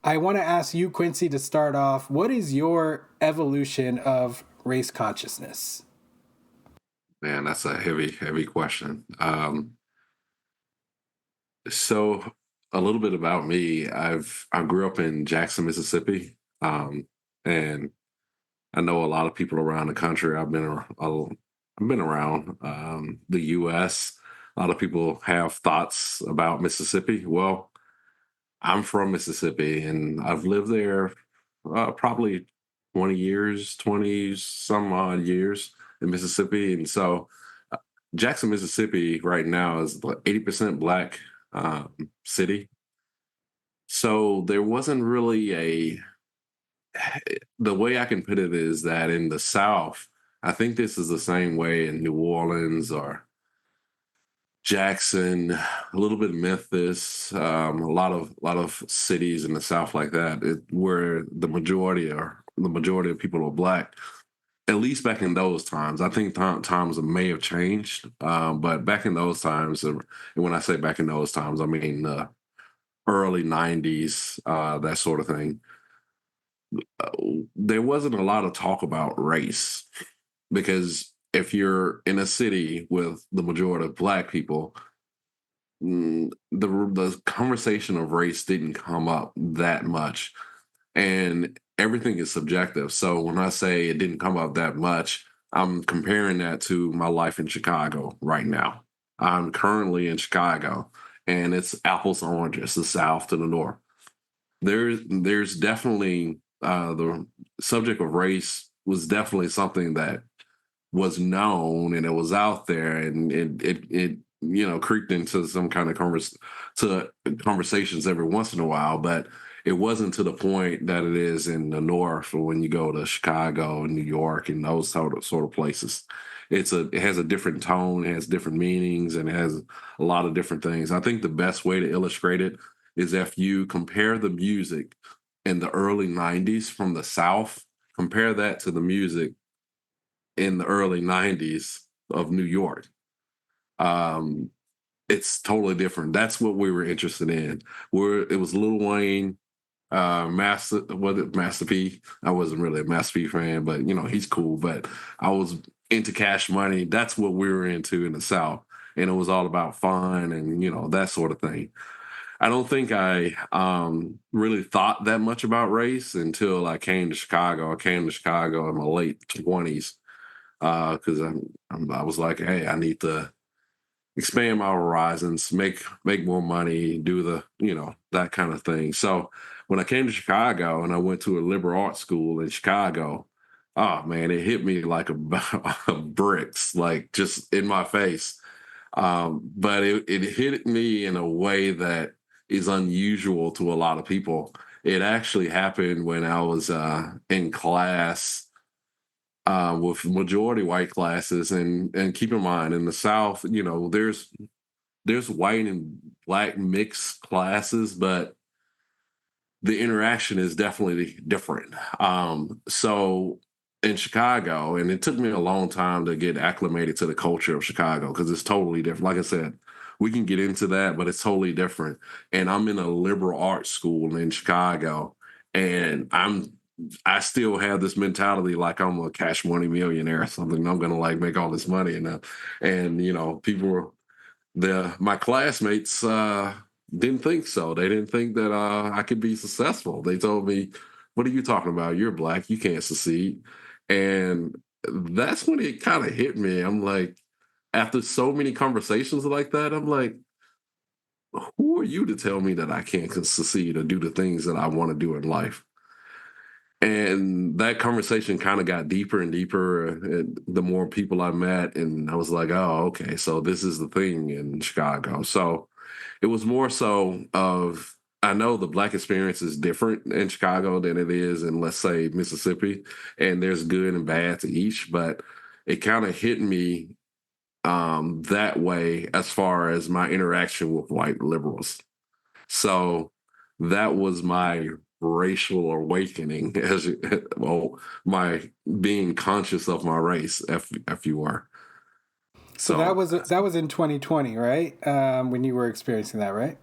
I want to ask you, Quincy, to start off. What is your evolution of race consciousness? Man, that's a heavy, heavy question. So a little bit about me. I grew up in Jackson, Mississippi, and I know a lot of people around the country. I've been around the U.S. A lot of people have thoughts about Mississippi. Well, I'm from Mississippi, and I've lived there probably 20 years, 20 some odd years in Mississippi, and so Jackson, Mississippi, right now is like 80% black city. So there wasn't really the way I can put it is that in the South, I think this is the same way in New Orleans or Jackson, a little bit of Memphis, a lot of cities in the South like that, where the majority of people are black. At least back in those times, I think times may have changed, but back in those times, and when I say back in those times, I mean early '90s, that sort of thing. Uh, there wasn't a lot of talk about race because if you're in a city with the majority of black people, the conversation of race didn't come up that much, and everything is subjective. So when I say it didn't come up that much, I'm comparing that to my life in Chicago right now. I'm currently in Chicago, and it's apples and oranges, the South to the North. There's definitely the subject of race was definitely something that was known and it was out there and it creeped into some kind of conversations every once in a while, but it wasn't to the point that it is in the north or when you go to Chicago and New York and those sort of places. It has a different tone, it has different meanings, and it has a lot of different things. I think the best way to illustrate it is if you compare the music in the early 90s from the South, compare that to the music in the early 90s of New York. Um, it's totally different. That's what we were interested in. Where it was Lil Wayne, Master P. I wasn't really a Master P fan, but he's cool. But I was into Cash Money. That's what we were into in the South, and it was all about fun and that sort of thing. I don't think I really thought that much about race until I came to Chicago. I came to Chicago in my late 20s because I was like, hey, I need to expand my horizons, make more money, do the that kind of thing. So when I came to Chicago and I went to a liberal arts school in Chicago, oh man, it hit me like a bricks, like just in my face. But it hit me in a way that is unusual to a lot of people. It actually happened when I was in class with majority white classes, and keep in mind in the South, there's white and black mixed classes, but the interaction is definitely different. So in Chicago, and it took me a long time to get acclimated to the culture of Chicago because it's totally different. Like I said, we can get into that, but it's totally different. And I'm in a liberal arts school in Chicago, and I still have this mentality like I'm a cash money millionaire or something. I'm gonna like make all this money and people my classmates didn't think so. They didn't think that I could be successful. They told me, "What are you talking about? You're black. You can't succeed." And that's when it kind of hit me. I'm like, after so many conversations like that, I'm like, who are you to tell me that I can't succeed or do the things that I want to do in life? And that conversation kind of got deeper and deeper the more people I met. And I was like, oh, okay, so this is the thing in Chicago. So it was more so of, I know the black experience is different in Chicago than it is in, let's say, Mississippi. And there's good and bad to each, but it kind of hit me that way as far as my interaction with white liberals. So that was my racial awakening, well, my being conscious of my race, if you were. So that So was in 2020, right? When you were experiencing that, right?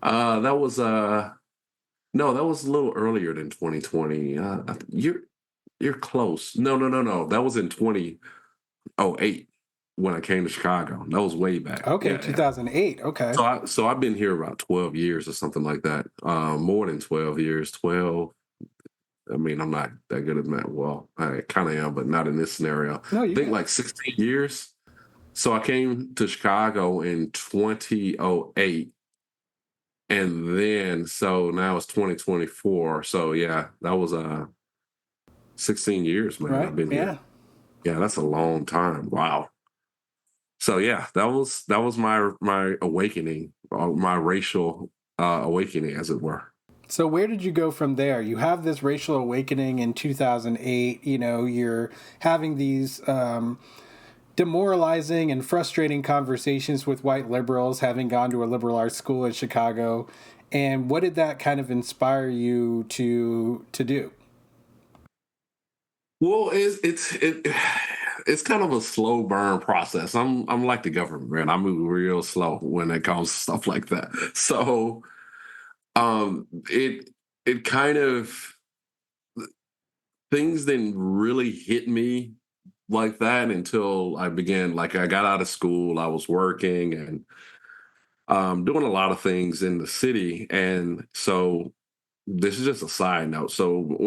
that was No, that was a little earlier than 2020. You're close. No, no, no, no. That was in 2008 when I came to Chicago. That was way back. Okay, Yeah, yeah. 2008. Okay. So I've been here about 12 years or something like that. More than 12 years. 12. I mean, I'm not that good at math. Well, I kind of am, but not in this scenario. No, I you think got it. like 16 years. So I came to Chicago in 2008. And then, so now it's 2024. So yeah, that was 16 years, man. Right? I've been here. Yeah. Yeah, that's a long time. Wow. So yeah, that was my awakening, my racial awakening, as it were. So where did you go from there? You have this racial awakening in 2008. You know, you're having these demoralizing and frustrating conversations with white liberals, having gone to a liberal arts school in Chicago. And what did that kind of inspire you to do? Well, it's kind of a slow burn process. I'm like the government, man. I move real slow when it comes to stuff like that. So it kind of things didn't really hit me like that until I began, like I got out of school, I was working and doing a lot of things in the city. And so this is just a side note. So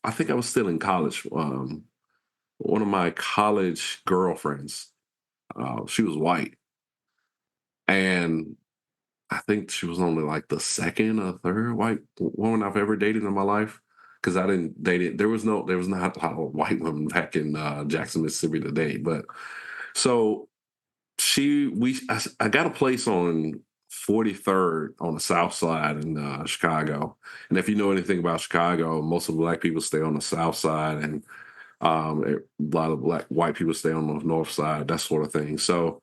I think I was still in college. One of my college girlfriends, she was white. And I think she was only like the second or third white woman I've ever dated in my life. Because I didn't date it. There was not a lot of white women back in Jackson, Mississippi today. But so I got a place on 43rd on the south side in Chicago. And if you know anything about Chicago, most of the black people stay on the south side, and a lot of black white people stay on the north side, that sort of thing. So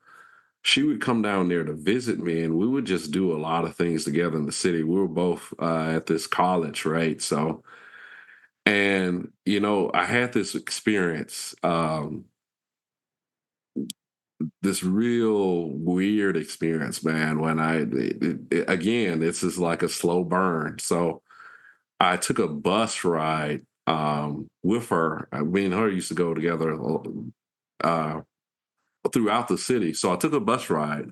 she would come down there to visit me, and we would just do a lot of things together in the city. We were both at this college, right? So, and I had this experience. This real weird experience, man. When again, this is like a slow burn. So I took a bus ride with her. Me and her used to go together uh, throughout the city. So I took a bus ride,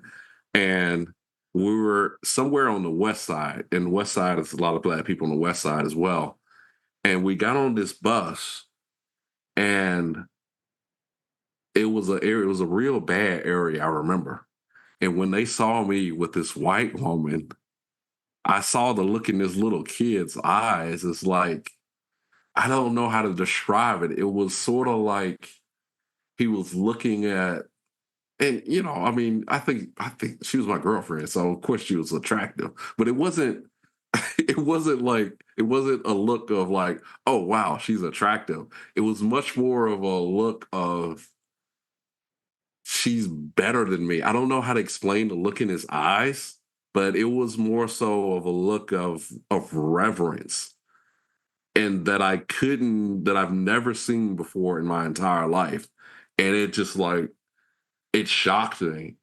and we were somewhere on the west side. And the west side is a lot of black people on the west side as well. And we got on this bus, and it was a real bad area. I remember. And when they saw me with this white woman, I saw the look in this little kid's eyes. It's like, I don't know how to describe it. It was sort of like he was looking at, and I mean, I think she was my girlfriend, so of course she was attractive. But it wasn't it wasn't a look of like, oh wow, she's attractive. It was much more of a look of she's better than me. I don't know how to explain the look in his eyes, but it was more so of a look of reverence, and that I've never seen before in my entire life. And it just like it shocked me.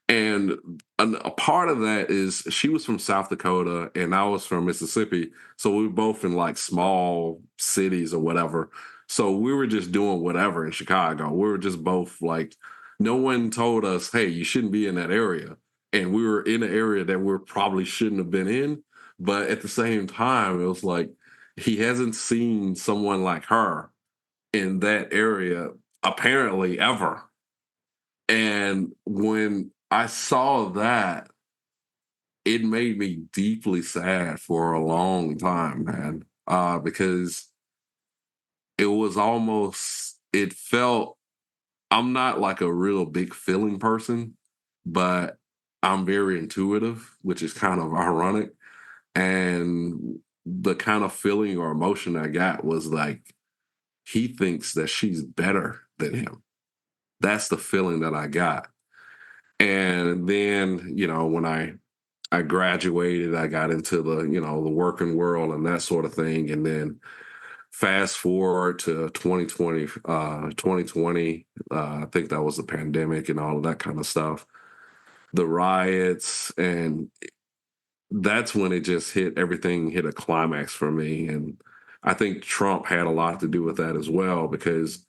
And a part of that is she was from South Dakota and I was from Mississippi. So we were both in like small cities or whatever. So we were just doing whatever in Chicago. We were just both like, no one told us, hey, you shouldn't be in that area. And we were in an area that we probably shouldn't have been in. But at the same time, it was like, he hasn't seen someone like her in that area apparently ever. And when I saw that, it made me deeply sad for a long time, man. Because it felt, I'm not like a real big feeling person, but I'm very intuitive, which is kind of ironic. And the kind of feeling or emotion I got was like, he thinks that she's better than him. That's the feeling that I got. And then, when I graduated, I got into the working world and that sort of thing. And then fast forward to 2020, I think that was the pandemic and all of that kind of stuff, the riots. And that's when it just everything hit a climax for me. And I think Trump had a lot to do with that as well, because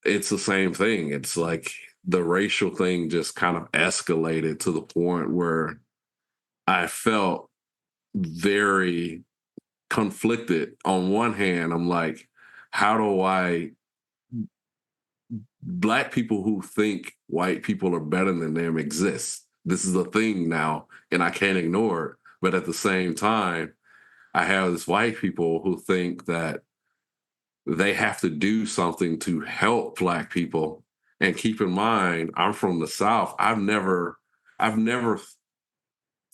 it's the same thing. It's like the racial thing just kind of escalated to the point where I felt very conflicted. On one hand, I'm like, how do I, black people who think white people are better than them exist. This is a thing now, and I can't ignore it. But at the same time, I have this white people who think that they have to do something to help black people. And keep in mind, I'm from the South. I've never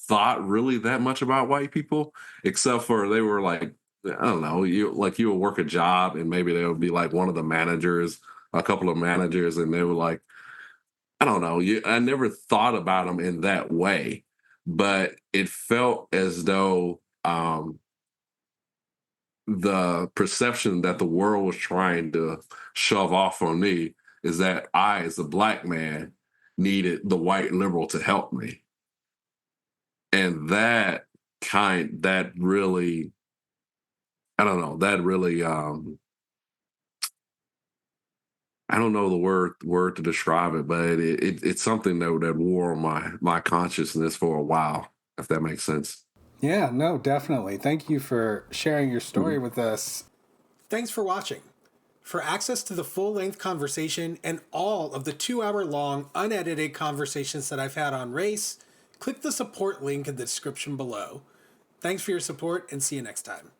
thought really that much about white people, except for they were like, I don't know, you would work a job and maybe they would be like one of the managers, a couple of managers, and they were like, I don't know, I never thought about them in that way, but it felt as though the perception that the world was trying to shove off on me is that I, as a black man, needed the white liberal to help me. And that really, I don't know, that really, I don't know the word to describe it, but it's something that wore on my consciousness for a while, if that makes sense. Yeah, no, definitely. Thank you for sharing your story Mhm. with us. Thanks for watching. For access to the full-length conversation and all of the 2-hour long unedited conversations that I've had on race, click the support link in the description below. Thanks for your support and see you next time.